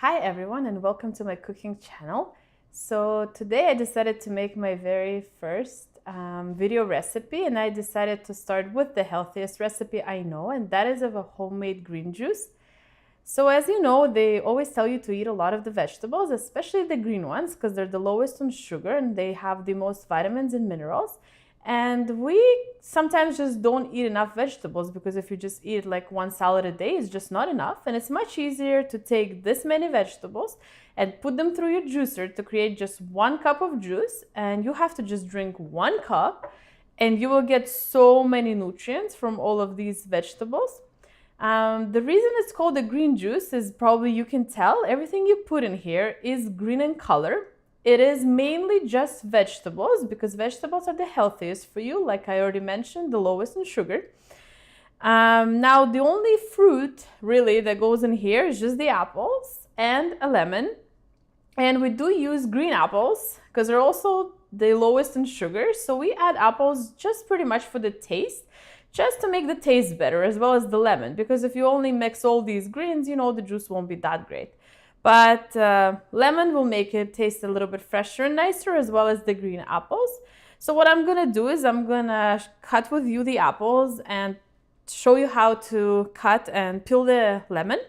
Hi everyone and welcome to my cooking channel. So today I decided to make my very first video recipe, and I decided to start with the healthiest recipe I know, and that is of a homemade green juice. So as you know, they always tell you to eat a lot of the vegetables, especially the green ones, because they're the lowest on sugar and they have the most vitamins and minerals. And we sometimes just don't eat enough vegetables, because if you just eat like one salad a day, it's just not enough. And it's much easier to take this many vegetables and put them through your juicer to create just 1 cup of juice. And you have to just drink 1 cup and you will get so many nutrients from all of these vegetables. The reason it's called a green juice is probably you can tell everything you put in here is green in color. It is mainly just vegetables, because vegetables are the healthiest for you, like I already mentioned, the lowest in sugar. Now, the only fruit really that goes in here is just the apples and a lemon. And we do use green apples because they're also the lowest in sugar. So we add apples just pretty much for the taste, just to make the taste better, as well as the lemon. Because if you only mix all these greens, the juice won't be that great. But lemon will make it taste a little bit fresher and nicer, as well as the green apples. So what I'm gonna do is I'm gonna cut with you the apples and show you how to cut and peel the lemon.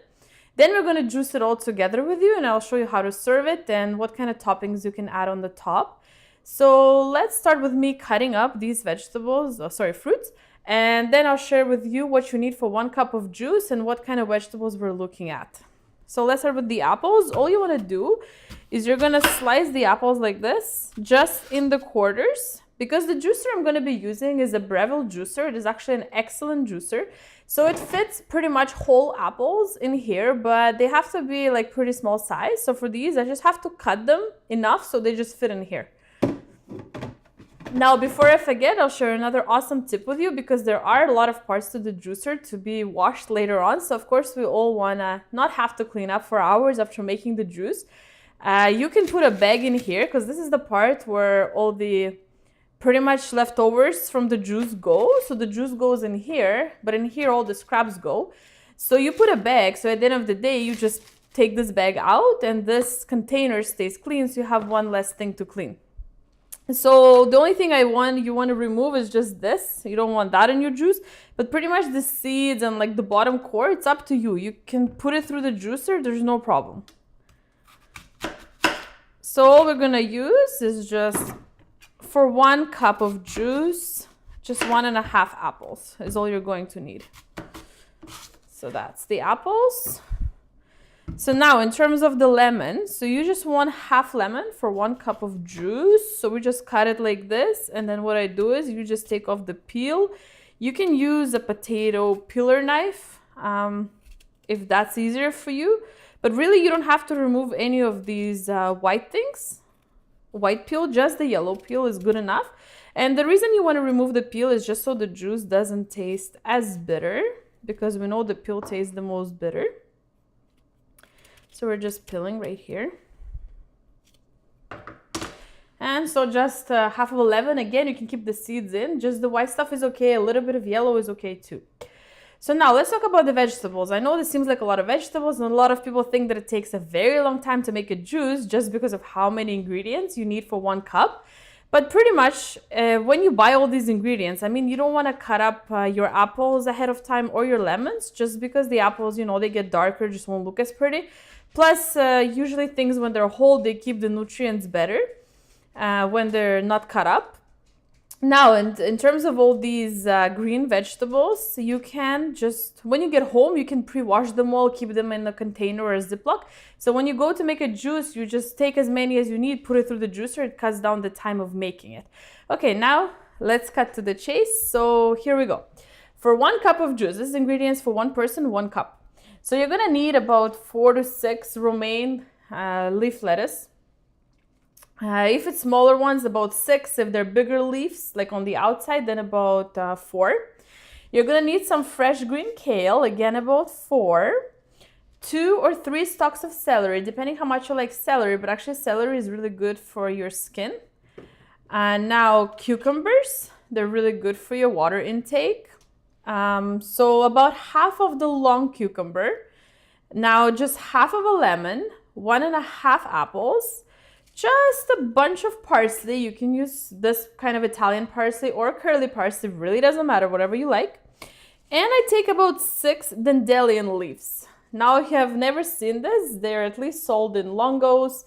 Then we're gonna juice it all together with you, and I'll show you how to serve it and what kind of toppings you can add on the top. So let's start with me cutting up these fruits. And then I'll share with you what you need for 1 cup of juice and what kind of vegetables we're looking at. So let's start with the apples. All you want to do is you're going to slice the apples like this, just in the quarters. Because the juicer I'm going to be using is a Breville juicer. It is actually an excellent juicer. So it fits pretty much whole apples in here, but they have to be like pretty small size. So for these, I just have to cut them enough so they just fit in here. Now, before I forget, I'll share another awesome tip with you, because there are a lot of parts to the juicer to be washed later on. So of course, we all wanna not have to clean up for hours after making the juice. You can put a bag in here, because this is the part where all the pretty much leftovers from the juice go. So the juice goes in here, but in here all the scraps go. So you put a bag, so at the end of the day, you just take this bag out and this container stays clean, so you have one less thing to clean. So the only thing you want to remove is just this. You don't want that in your juice, but pretty much the seeds and like the bottom core, it's up to you. You can put it through the juicer, there's no problem. So all we're gonna use is just, for 1 cup of juice, just 1.5 apples is all you're going to need. So that's the apples. So now in terms of the lemon, so you just want half lemon for 1 cup of juice. So we just cut it like this. And then what I do is you just take off the peel. You can use a potato peeler knife if that's easier for you. But really you don't have to remove any of these white things. White peel, just the yellow peel is good enough. And the reason you want to remove the peel is just so the juice doesn't taste as bitter, because we know the peel tastes the most bitter. So we're just peeling right here. And so just half of a lemon. Again, you can keep the seeds in. Just the white stuff is okay. A little bit of yellow is okay too. So now let's talk about the vegetables. I know this seems like a lot of vegetables, and a lot of people think that it takes a very long time to make a juice just because of how many ingredients you need for 1 cup. But pretty much when you buy all these ingredients, you don't want to cut up your apples ahead of time, or your lemons, just because the apples, they get darker, just won't look as pretty. Plus, usually things when they're whole, they keep the nutrients better when they're not cut up. Now, in terms of all these green vegetables, you can just, when you get home, you can pre-wash them all, keep them in a container or a Ziploc. So when you go to make a juice, you just take as many as you need, put it through the juicer. It cuts down the time of making it. Okay, now let's cut to the chase. So here we go. For 1 cup of juice, this is ingredients for 1 person, 1 cup. So you're gonna need about 4 to 6 romaine leaf lettuce. If it's smaller ones, about 6. If they're bigger leaves, like on the outside, then about 4. You're gonna need some fresh green kale, again about 4. 2 or 3 stalks of celery, depending how much you like celery, but actually celery is really good for your skin. Now cucumbers, they're really good for your water intake. So about half of the long cucumber. Now just half of a lemon, 1.5 apples, just a bunch of parsley. You can use this kind of Italian parsley or curly parsley, really doesn't matter, whatever you like. And I take about 6 dandelion leaves. Now, if you have never seen this, they're at least sold in Longos,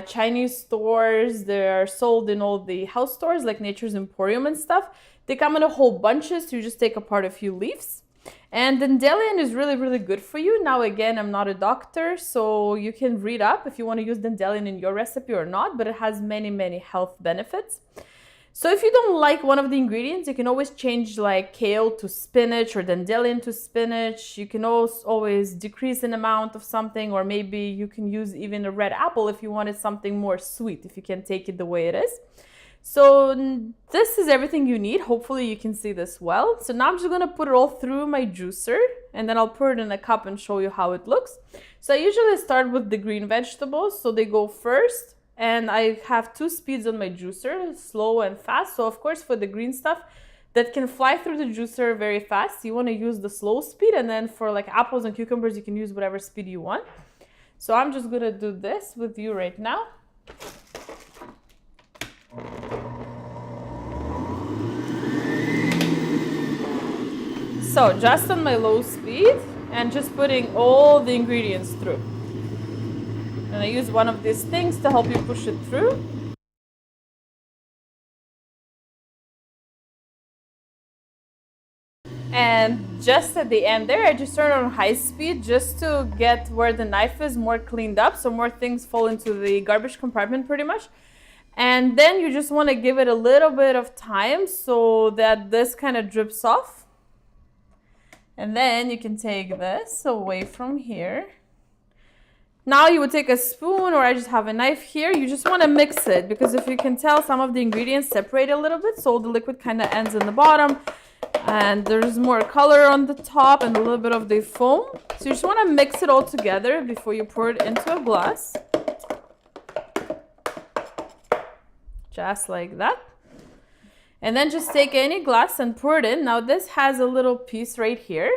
Chinese stores. They're sold in all the house stores like Nature's Emporium and stuff. They come in a whole bunches, so you just take apart a few leaves. And dandelion is really, really good for you. Now, again, I'm not a doctor, so you can read up if you want to use dandelion in your recipe or not, but it has many, many health benefits. So if you don't like one of the ingredients, you can always change like kale to spinach or dandelion to spinach. You can also always decrease an amount of something, or maybe you can use even a red apple if you wanted something more sweet, if you can take it the way it is. So this is everything you need. Hopefully you can see this well. So now I'm just going to put it all through my juicer, and then I'll pour it in a cup and show you how it looks. So I usually start with the green vegetables, so they go first. And I have 2 speeds on my juicer, slow and fast. So of course, for the green stuff that can fly through the juicer very fast, you want to use the slow speed. And then for like apples and cucumbers, you can use whatever speed you want. So I'm just going to do this with you right now. So just on my low speed and just putting all the ingredients through. And I use one of these things to help you push it through. And just at the end there, I just turn on high speed just to get where the knife is more cleaned up, so more things fall into the garbage compartment pretty much. And then you just want to give it a little bit of time so that this kind of drips off. And then you can take this away from here. Now you would take a spoon, or I just have a knife here. You just want to mix it, because if you can tell, some of the ingredients separate a little bit, so the liquid kind of ends in the bottom and there's more color on the top and a little bit of the foam. So you just want to mix it all together before you pour it into a glass. Just like that. And then just take any glass and pour it in. Now this has a little piece right here.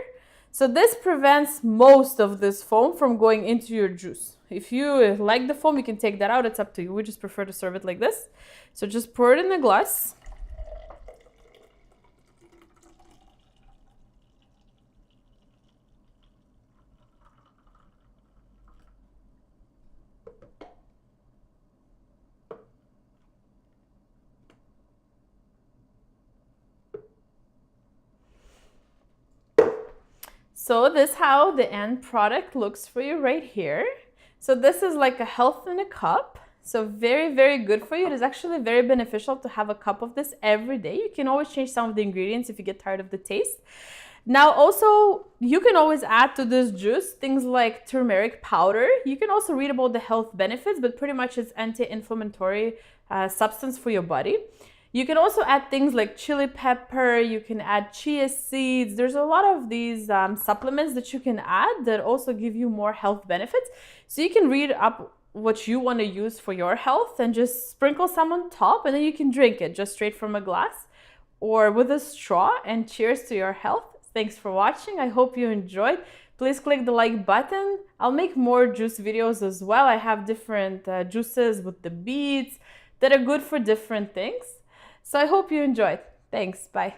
So this prevents most of this foam from going into your juice. If you like the foam, you can take that out. It's up to you. We just prefer to serve it like this. So just pour it in the glass. So this is how the end product looks for you right here. So this is like a health in a cup. So very, very good for you. It is actually very beneficial to have a cup of this every day. You can always change some of the ingredients if you get tired of the taste. Now also, you can always add to this juice things like turmeric powder. You can also read about the health benefits, but pretty much it's anti-inflammatory substance for your body. You can also add things like chili pepper, you can add chia seeds. There's a lot of these supplements that you can add that also give you more health benefits. So you can read up what you want to use for your health and just sprinkle some on top, and then you can drink it just straight from a glass or with a straw. And cheers to your health. Thanks for watching. I hope you enjoyed. Please click the like button. I'll make more juice videos as well. I have different juices with the beets that are good for different things. So I hope you enjoyed. Thanks. Bye.